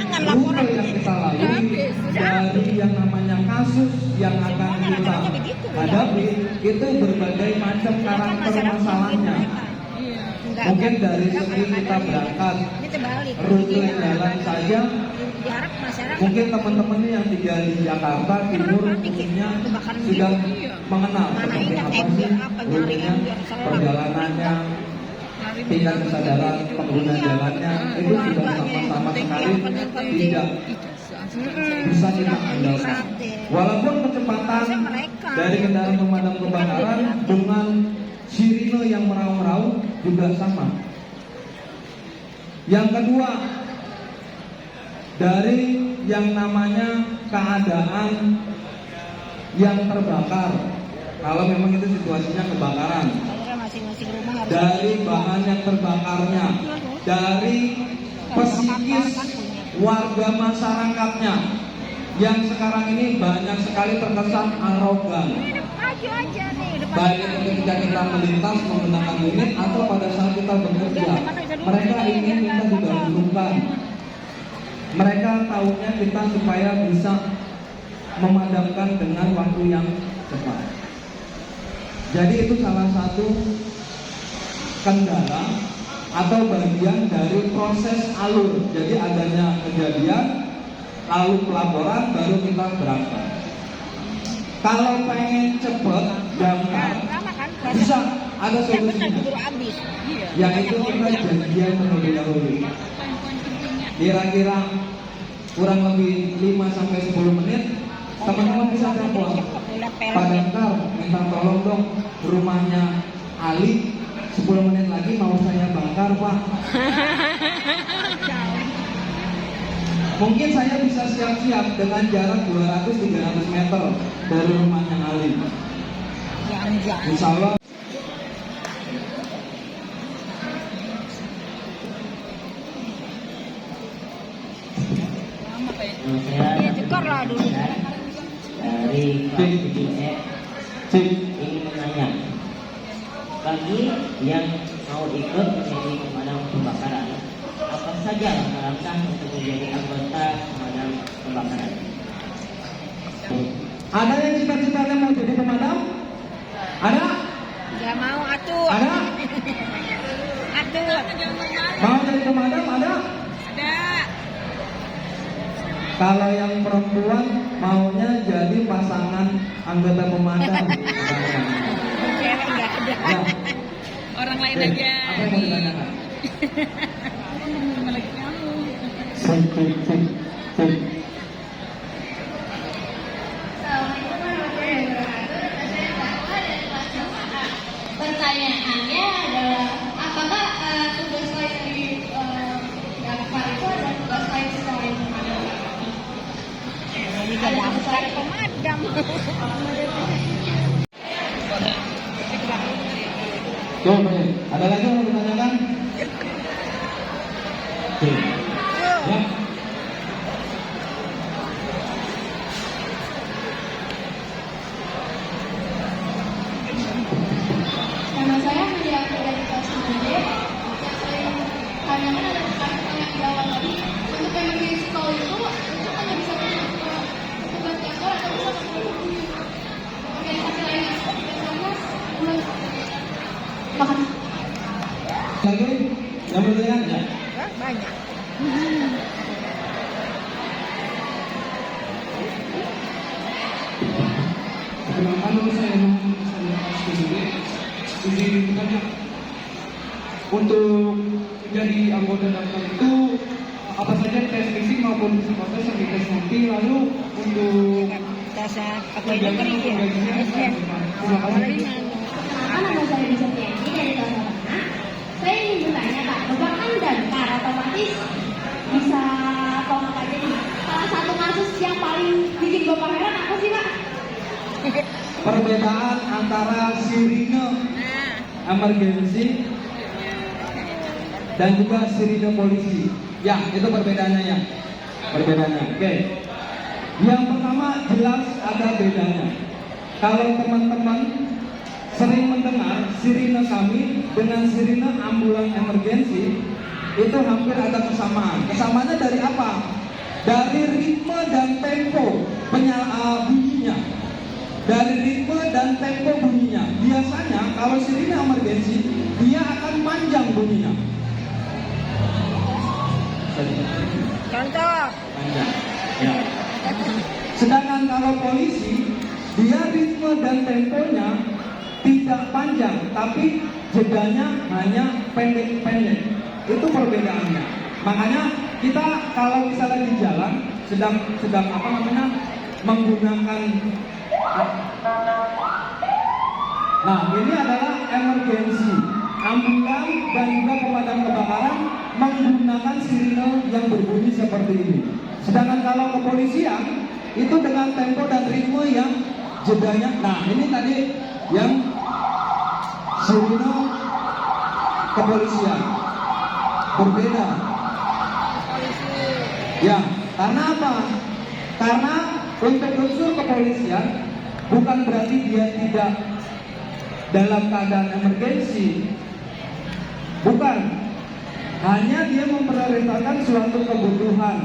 rute yang kita lalui dari yang namanya kasus yang akan kita hadapi itu berbagai macam karakter masalahnya. Mungkin dari segi kita berangkat rute jalan saja, mungkin teman-teman yang tinggal di Jakarta Timur umumnya sudah mengenal seperti apa sih rutenya, perjalanannya, tingkat kesadaran pengguna jalannya itu sudah sama-sama sekali tidak bisa kita andalkan. Walaupun kecepatan dari kendaraan pemadam kebakaran dengan sirine yang meraung-raung juga sama. Yang kedua, dari yang namanya keadaan yang terbakar, kalau memang itu situasinya kebakaran, dari bahan yang terbakarnya, dari psikis warga masyarakatnya yang sekarang ini banyak sekali terkesan arogan, baik itu ketika kita melintas menggunakan unit atau pada saat kita bekerja, mereka ingin kita didahulukan. Mereka tahunya kita supaya bisa memadamkan dengan waktu yang cepat. Jadi itu salah satu kendala atau bagian dari proses alur. Jadi adanya kejadian, lalu pelaporan, baru kita berangkat. Kalau pengen cepet, gampang, bisa ada solusinya. Yaitu kita janjian terlebih dahulu. Kira-kira kurang lebih 5-10 menit, teman-teman bisa telepon Pak Damkar, minta tolong dong rumahnya Ali 10 menit lagi mau saya bakar Pak. Mungkin saya bisa siap-siap dengan jarak 200-300 meter dari rumahnya Ali. Insya Allah. Saya dulu dari ingin menanya, bagi yang mau ikut menjadi pemadam kebakaran, apa saja langkah untuk menjadi anggota pemadam kebakaran? Ada yang cita-citanya mau jadi pemadam? Ada? Ya mau atuh. Ada? Atuh. Mau jadi pemadam? Ada? Ada. Kalau yang perempuan maunya jadi pasangan anggota pemadam. Cewek nggak ada. Ya. Orang lain aja. Apa yang mau ditanyakan? Lagi kamu. Pertanyaannya adalah apakah tugas lain di daftar itu ada tugas lain selain pemadam? Juga daftar pemadam. Ada lagi yang mau ditanyakan? Ya. Nama saya Media dari kelas 9D. Yang saya tanyakan ada pertanyaan di awal tadi. Untuk emergency call itu hanya bisa ke petugas kantor atau bisa ke organisasi lainnya. Makasih. Lagi yang mau ditanyakan? Ya? Banyak. Perkenalkan nama saya sendiri. Izin bertanya, untuk menjadi anggota daftar itu apa saja tes fisik maupun psikotes yang dites nanti, lalu untuk Dasar apa itu gajinya kering ya? terima kasih. Perkenalkan nama saya Bisa Tiani dari kelas 8A. Saya ingin bertanya Pak, Bapak kan Damkar otomatis bisa tahu apa aja nih. Salah satu kasus yang paling bikin Bapak heran apa sih Pak? Perbedaan antara sirine emergency dan juga sirine polisi. Ya, itu perbedaannya ya. Perbedaannya. Oke. Yang pertama jelas ada bedanya. Kalau teman-teman sering mendengar sirine kami dengan sirine ambulan emergency, itu hampir ada kesamaan. Kesamaannya dari apa? dari ritme dan tempo bunyinya. Dari ritme dan tempo bunyinya. Biasanya kalau sirine emergensi dia akan panjang bunyinya. Contoh. Panjang. Ya. Sedangkan kalau polisi dia ritme dan temponya tidak panjang, tapi jedanya hanya pendek-pendek. Itu perbedaannya. Makanya kita kalau misalnya di jalan sedang menggunakan. Nah, ini adalah emergensi. Ambulan dan juga pemadam kebakaran menggunakan sirine yang berbunyi seperti ini. Sedangkan kalau kepolisian itu dengan tempo dan ritme yang jedanya. Nah, ini tadi yang sirine kepolisian berbeda. Ya, karena apa? Karena untuk unsur kepolisian bukan berarti dia tidak dalam keadaan emergensi. Bukan. Hanya dia memprioritaskan suatu kebutuhan.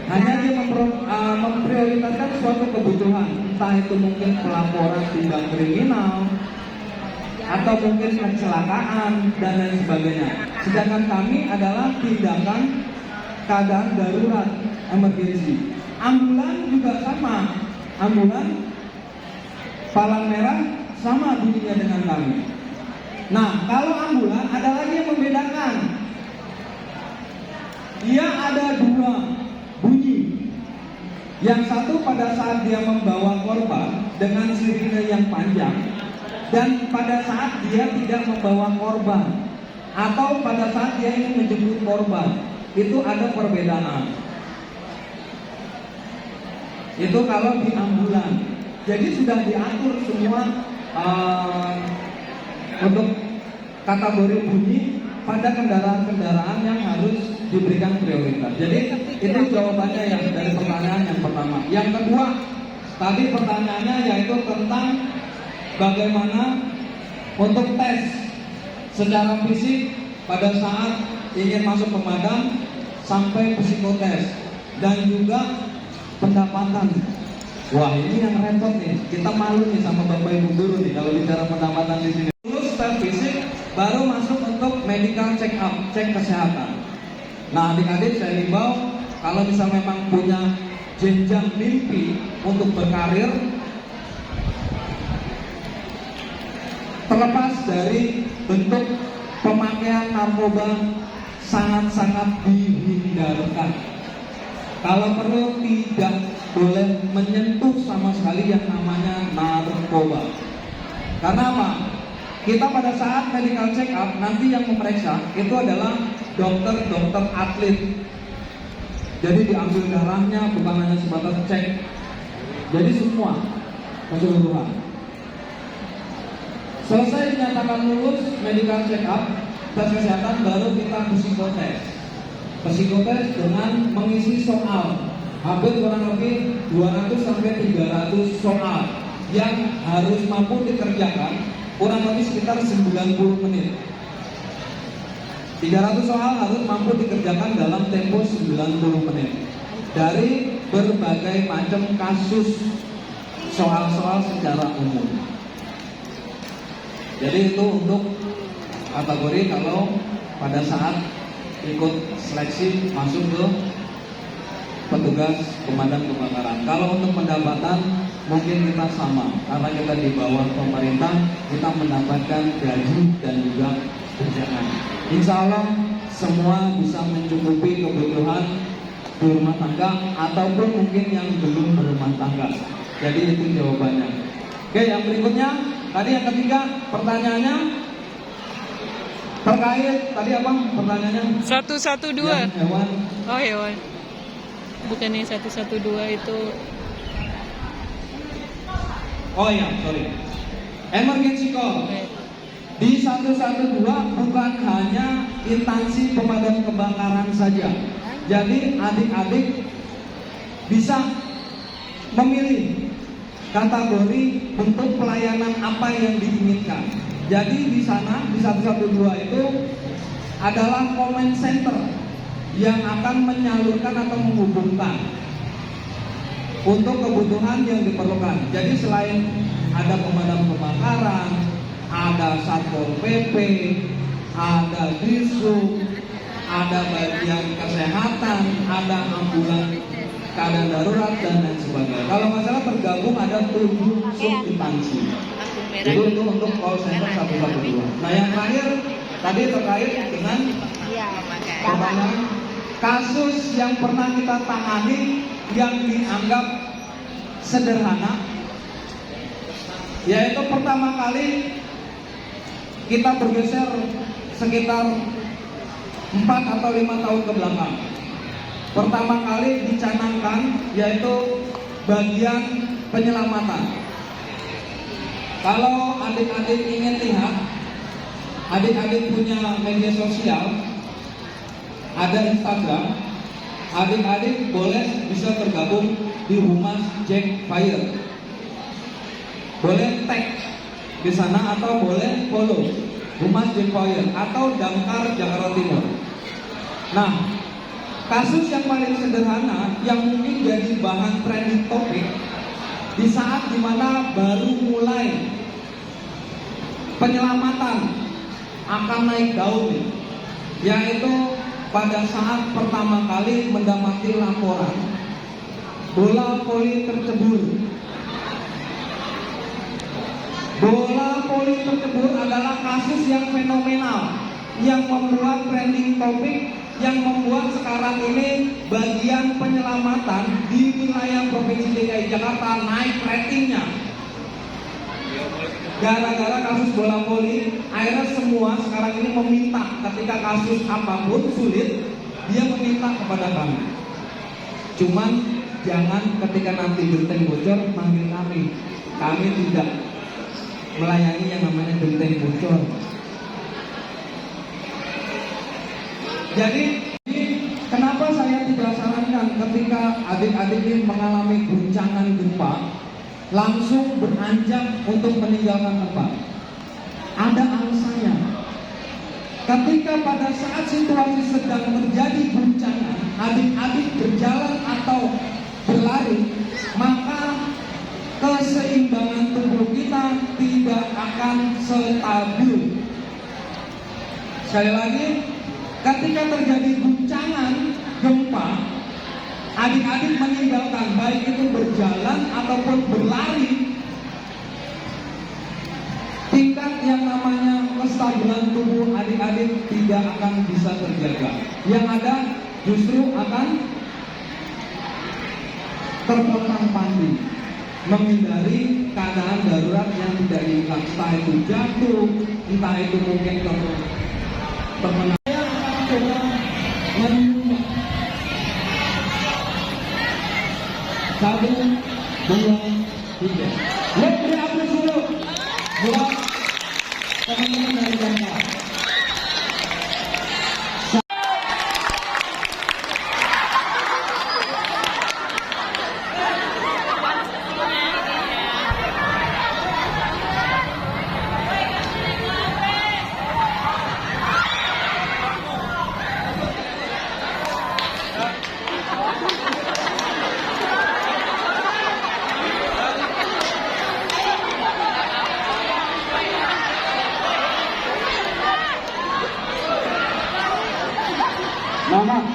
Hanya dia memprioritaskan suatu kebutuhan. Entah itu mungkin pelaporan tindak kriminal, atau mungkin kecelakaan dan lain sebagainya. Sedangkan kami adalah tindakan keadaan darurat, emergensi. Ambulan juga sama. Ambulan palang merah sama bunyinya dengan kami. Nah, kalau ambulan ada lagi yang membedakan. Dia ada dua bunyi. Yang satu pada saat dia membawa korban dengan sirine yang panjang, dan pada saat dia tidak membawa korban, atau pada saat dia ingin menjemput korban. Itu ada perbedaan. Itu kalau di ambulan. Jadi sudah diatur semua untuk kategori bunyi pada kendaraan-kendaraan yang harus diberikan prioritas. Jadi itu jawabannya yang dari pertanyaan yang pertama. Yang kedua, tadi pertanyaannya yaitu tentang bagaimana untuk tes secara fisik pada saat ingin masuk pemadam sampai psikotes dan juga pendapatan. Wah, ini yang repot nih. Kita malu nih sama Bapak Ibu guru nih kalau bicara pendapatan di sini. Lulus tes fisik baru masuk untuk medical check up, cek kesehatan. Nah, adik-adik saya himbau kalau bisa memang punya jenjang mimpi untuk berkarir, terlepas dari bentuk pemakaian narkoba sangat-sangat dihindarkan. Kalau perlu tidak boleh menyentuh sama sekali yang namanya narkoba. Karena apa? Kita pada saat medical check up nanti yang memeriksa itu adalah dokter-dokter atlet. Jadi diambil darahnya bukan hanya sebatas cek. Jadi semua keseluruhan. Selesai dinyatakan lulus medical check up, tes kesehatan, baru kita psikotes. Psikotes dengan mengisi soal hampir kurang lebih 200 sampai 300 soal yang harus mampu dikerjakan kurang lebih sekitar 90 menit. 300 soal harus mampu dikerjakan dalam tempo 90 menit dari berbagai macam kasus soal-soal secara umum. Jadi itu untuk kategori kalau pada saat ikut seleksi masuk ke petugas pemadam kebakaran. Kalau untuk pendapatan mungkin kita sama, karena kita di bawah pemerintah, kita mendapatkan gaji dan juga tunjangan. Insya Allah semua bisa mencukupi kebutuhan di rumah tangga ataupun mungkin yang belum berumah tangga. Jadi itu jawabannya. Oke, yang berikutnya tadi yang ketiga pertanyaannya terkait tadi apa pertanyaannya? 112. Hewan. Oh, hewan. Bukannya 112 itu. Oh iya, sorry. Emergency call. Di 112 bukan hanya instansi pemadam kebakaran saja. Jadi adik-adik bisa memilih kategori bentuk pelayanan apa yang diinginkan. Jadi di sana di 112 itu adalah comment center. yang akan menyalurkan atau menghubungkan untuk kebutuhan yang diperlukan. Jadi selain ada pemadam kebakaran, ada Satpol PP, ada Disub, ada bagian kesehatan, ada ambulan keadaan darurat dan lain sebagainya. Kalau nggak salah tergabung ada 7 subinstansi. Jadi itu untuk call center 112. Nah yang terakhir tadi terkait dengan pertanyaan kasus yang pernah kita tangani yang dianggap sederhana, yaitu pertama kali kita bergeser sekitar 4 atau 5 tahun ke belakang. Pertama kali dicanangkan yaitu bagian penyelamatan. Kalau adik-adik ingin lihat, adik-adik punya media sosial, ada Instagram, adik-adik boleh bisa tergabung di Humas Jack Fire. Boleh tag di sana atau boleh follow Humas Jack Fire atau Damkar Jakarta Timur. Nah, kasus yang paling sederhana yang mungkin jadi bahan trending topik di saat dimana baru mulai penyelamatan akan naik daun, yaitu pada saat pertama kali mendapati laporan bola voli tercebur. Bola voli tercebur adalah kasus yang fenomenal yang membuat trending topik, yang membuat sekarang ini bagian penyelamatan di wilayah Provinsi DKI Jakarta naik ratingnya. Gara-gara kasus bola voli, akhirnya semua sekarang ini meminta ketika kasus apapun sulit, dia meminta kepada kami. Cuman jangan ketika nanti genteng bocor panggil kami. Kami tidak melayani yang namanya genteng bocor. Jadi kenapa saya tidak sarankan ketika adik-adik ini mengalami guncangan gempa langsung beranjak untuk meninggalkan tempat? Ada alasannya. Ketika pada saat situasi sedang terjadi guncangan, adik-adik berjalan atau berlari, maka keseimbangan tubuh kita tidak akan stabil. Sekali lagi, ketika terjadi guncangan gempa, adik-adik meninggalkan, baik itu berjalan ataupun berlari, tingkat yang namanya kestabilan tubuh adik-adik tidak akan bisa terjaga. Yang ada justru akan terpontang-panting, menghindari keadaan darurat yang tidak diinginkan, entah itu jatuh, entah itu mungkin terkena. Satu, dua, tiga. Lihat beri aplaus dulu buat teman-teman dari Damkar.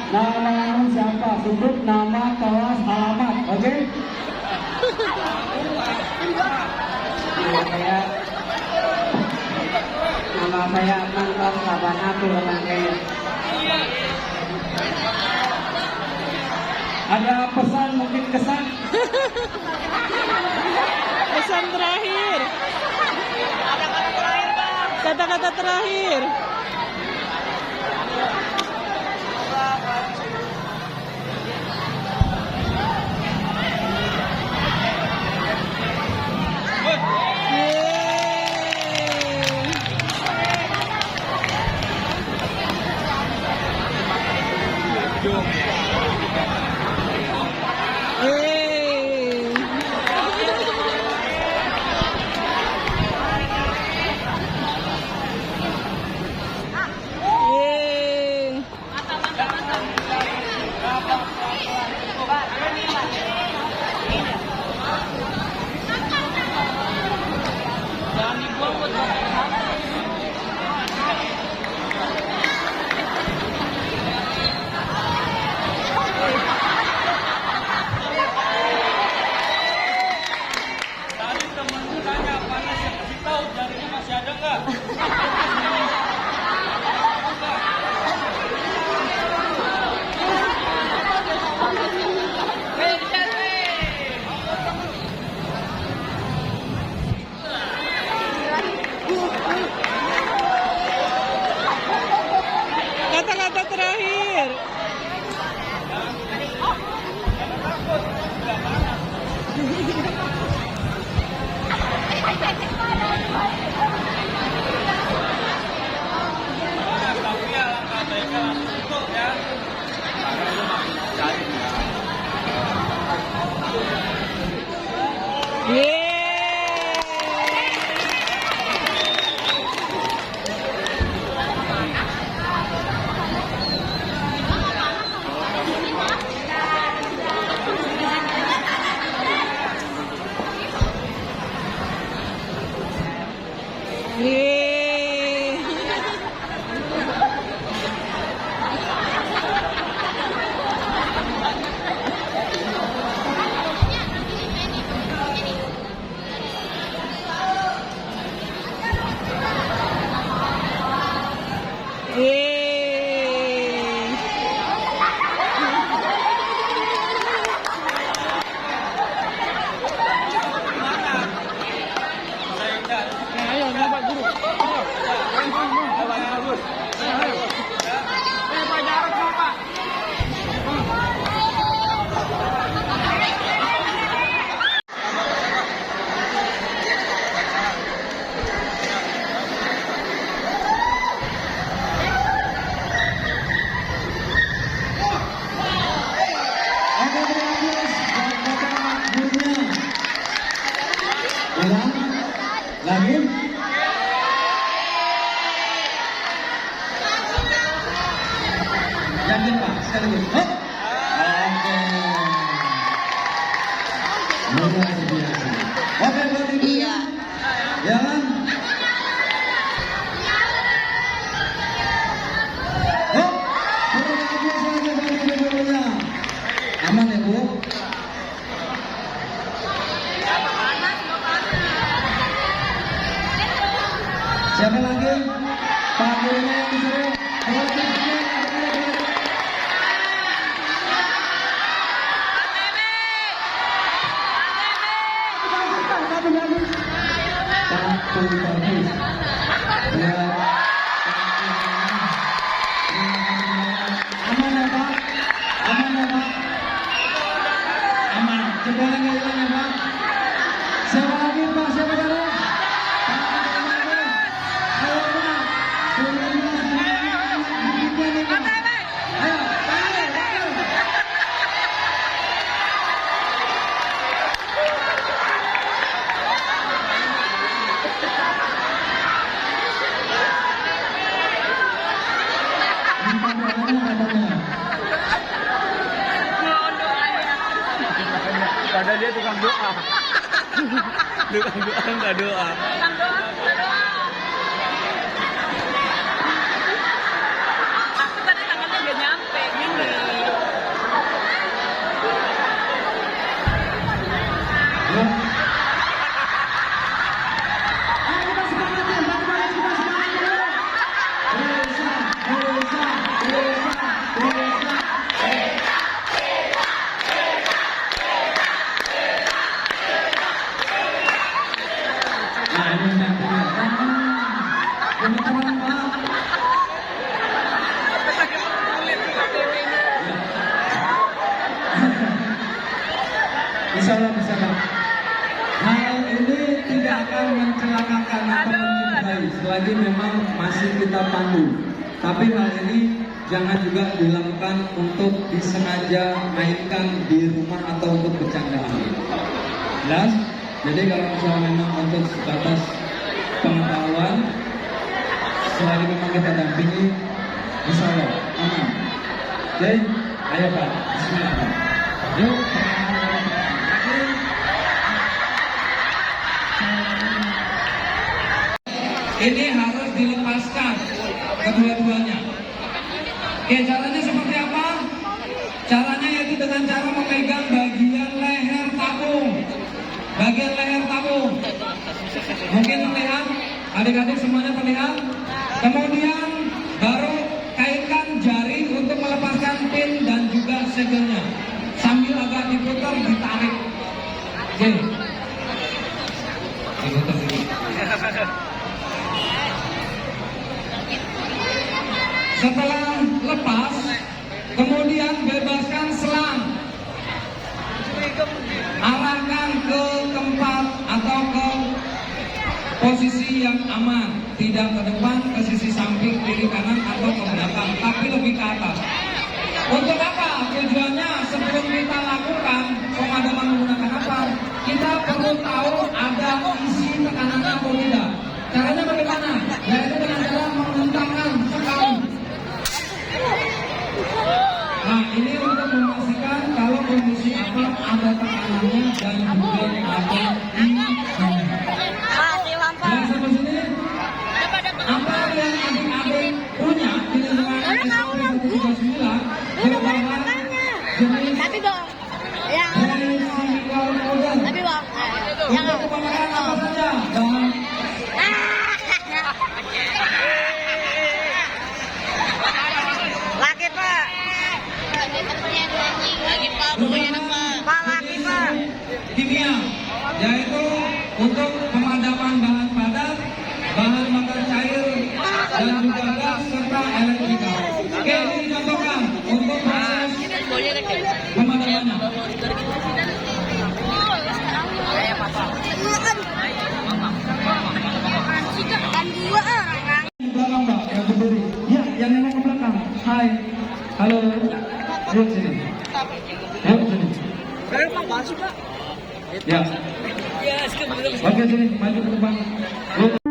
Nama siapa? Sebut nama, kelas, alamat, oke? Nama saya Adnan kelas 8A Kelurahan Kaya. Ada pesan, mungkin kesan? Pesan terakhir. Kata-kata terakhir. full service. Ya. Aman ya Pak? Aman ya Pak? Aman. Jempolnya nggak hilang ya Pak? Siapa lagi Pak? Siapa lagi? Ayo Pak. Ayo, Padahal dia tukang doa. Tukang doa enggak doa. Aku tadi tangannya nggak nyampe gini. Nah, ini yang kelihatan. Teman-teman Pak. Bisa lah. Hal ini tidak akan mencelakakan atau mencintai selagi memang masih kita pandu. Tapi hal ini jangan juga dilakukan untuk disengaja mainkan di rumah atau untuk bercandaan. Jelas? Jadi kalau misalnya memang untuk sebatas pengetahuan, selagi memang kita dampingi, insya Allah aman. Oke, ayo Pak, bismillah Pak. Yuk. Ini harus dilepaskan kedua-duanya. Oke, caranya seperti apa? Caranya yaitu dengan cara memegang bagian leher tabung. Bagian leher tabung. Mungkin terlihat, adik-adik semuanya terlihat. Kemudian baru kaitkan jari untuk melepaskan pin dan juga segelnya. Sambil agak diputar, ditarik. Oke. Diputar dulu. Setelah lepas, kemudian bebaskan selang. Arahkan ke tempat atau ke posisi yang aman, tidak ke depan, ke sisi samping, kiri kanan atau ke belakang, tapi lebih ke atas. Untuk apa? Tujuannya sebelum kita lakukan pemadaman menggunakan apa? Kita perlu tahu ada isi tekanannya atau tidak. Caranya bagaimana? Yaitu dengan cara menghentakkan sekali. Nah, ini untuk memastikan kalau kondisi apa ada tekanannya dan juga ada isinya. Dan sampai sini, apa yang adik-adik punya di lingkungan SMP 139 berbahan jenis Tapi dong, yang silikon powder. tapi bang, Untuk pemakaian apa saja? Bahan laki pak, lagi pak, pak laki pak. kimia, yaitu untuk pemadaman bahan padat, bahan bakar cair, dan juga gas serta elektrikal. Oke, ini dicontohkan untuk proses pemadamannya. Di belakang Mbak, yang berdiri. Ya, yang nengok ke belakang. Hai, halo. Yuk sini. Yuk sini. Ya. Oke sini, maju ke depan. Yuk.